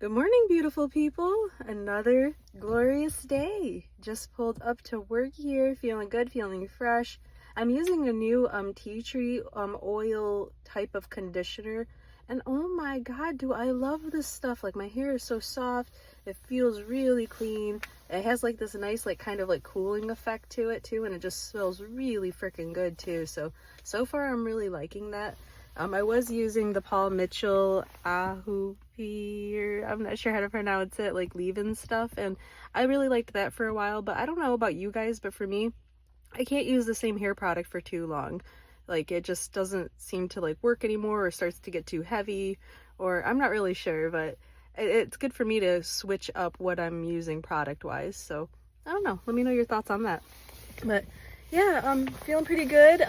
Good morning, beautiful people. Another glorious day. Just pulled up to work here, feeling good, feeling fresh. I'm using a new tea tree oil type of conditioner, and oh my god, do I love this stuff. Like, my hair is so soft, it feels really clean. It has like this nice kind of cooling effect to it too, and it just smells really freaking good too. So far I'm really liking that. I was using the Paul Mitchell Ahupi, or I'm not sure how to pronounce it, leave-in stuff, and I really liked that for a while. But I don't know about you guys, but for me, I can't use the same hair product for too long. It just doesn't seem to work anymore, or starts to get too heavy, or I'm not really sure. But it's good for me to switch up what I'm using product wise. So I don't know, let me know your thoughts on that. But yeah, I'm feeling pretty good.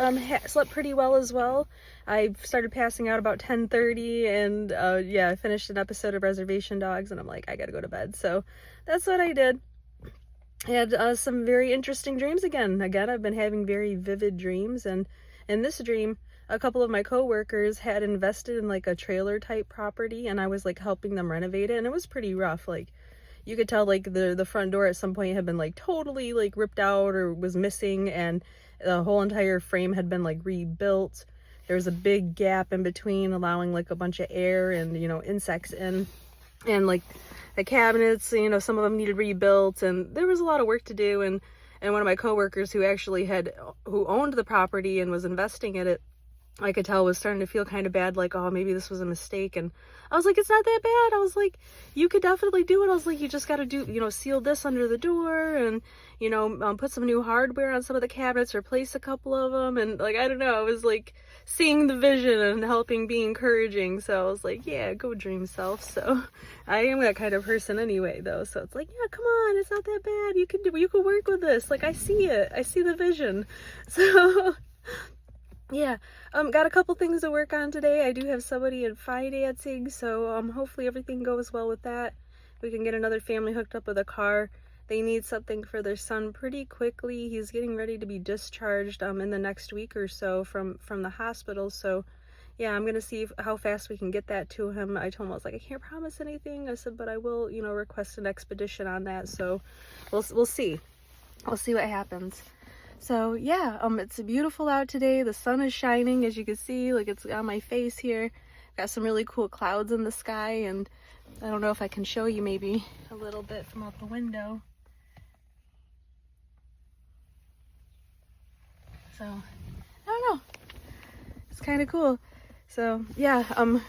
Slept pretty well as well. I started passing out about 10:30, and yeah, I finished an episode of Reservation Dogs, and I'm like, I gotta go to bed. So that's what I did. I had some very interesting dreams again. I've been having very vivid dreams, and in this dream, a couple of my coworkers had invested in a trailer type property, and I was helping them renovate it, and it was pretty rough. You could tell the front door at some point had been totally ripped out or was missing, and the whole entire frame had been rebuilt. There was a big gap in between, allowing a bunch of air and insects in, and the cabinets, some of them needed rebuilt, and there was a lot of work to do. And one of my coworkers who owned the property and was investing in it, I could tell was starting to feel kind of bad, oh, maybe this was a mistake. And I was like, it's not that bad. I was like, you could definitely do it. I was like, you just got to do, seal this under the door, and, put some new hardware on some of the cabinets, replace a couple of them. And I don't know, I was seeing the vision and helping be encouraging. So I was like, yeah, go dream self. So I am that kind of person anyway, though. So it's yeah, come on, it's not that bad. You could work with this. I see it. I see the vision. So yeah, got a couple things to work on today. I do have somebody in Fi dancing, so hopefully everything goes well with that. We can get another family hooked up with a car. They need something for their son pretty quickly. He's getting ready to be discharged in the next week or so from the hospital. So yeah, I'm gonna see how fast we can get that to him. I told him, I was like, I can't promise anything. I said, but I will, request an expedition on that. So we'll see. We'll see what happens. So yeah, it's beautiful out today. The sun is shining, as you can see, it's on my face here. Got some really cool clouds in the sky, and I don't know if I can show you maybe a little bit from out the window. So I don't know, it's kind of cool. So yeah,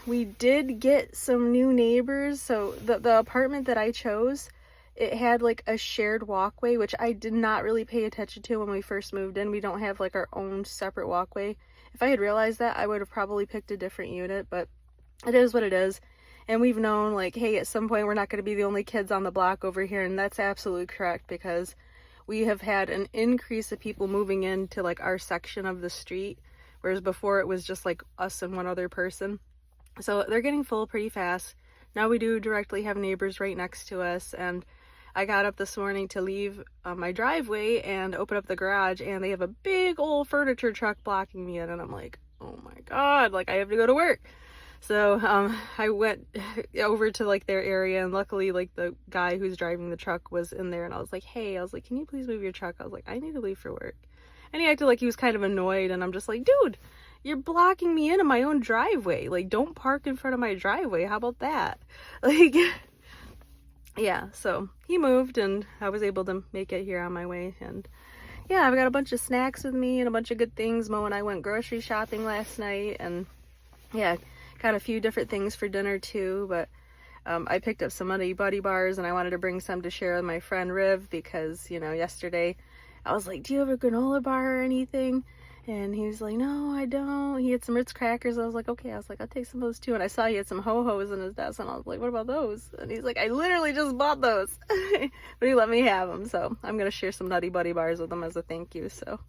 we did get some new neighbors. So the apartment that I chose, it had a shared walkway, which I did not really pay attention to when we first moved in. We don't have our own separate walkway. If I had realized that, I would have probably picked a different unit, but it is what it is. And we've known hey, at some point we're not going to be the only kids on the block over here, and that's absolutely correct, because we have had an increase of people moving into our section of the street, whereas before it was just us and one other person. So they're getting full pretty fast. Now we do directly have neighbors right next to us, and I got up this morning to leave my driveway and open up the garage, and they have a big old furniture truck blocking me in, and I'm like, oh my god, I have to go to work. So I went over to their area, and luckily the guy who's driving the truck was in there, and I was like, hey, can you please move your truck? I was like, I need to leave for work. And he acted like he was kind of annoyed, and I'm just like, dude, you're blocking me in my own driveway. Don't park in front of my driveway. How about that? Yeah, so he moved, and I was able to make it here on my way. And yeah, I've got a bunch of snacks with me and a bunch of good things. Mo and I went grocery shopping last night, and yeah, got a few different things for dinner too. But I picked up some Nutty Buddy bars, and I wanted to bring some to share with my friend Riv, because yesterday I was like, do you have a granola bar or anything? And he was like, no, I don't. He had some Ritz crackers. I was like, okay. I was like, I'll take some of those too. And I saw he had some Ho-Hos in his desk, and I was like, what about those? And he's like, I literally just bought those. But he let me have them. So I'm going to share some Nutty Buddy bars with him as a thank you. So,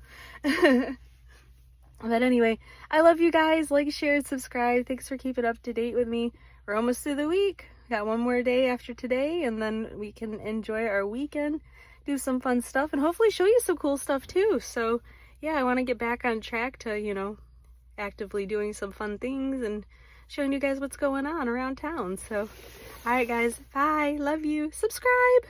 but anyway, I love you guys. Like, share, and subscribe. Thanks for keeping up to date with me. We're almost through the week. Got one more day after today, and then we can enjoy our weekend, do some fun stuff, and hopefully show you some cool stuff too. So yeah, I want to get back on track to, actively doing some fun things and showing you guys what's going on around town. So All right, guys. Bye. Love you. Subscribe.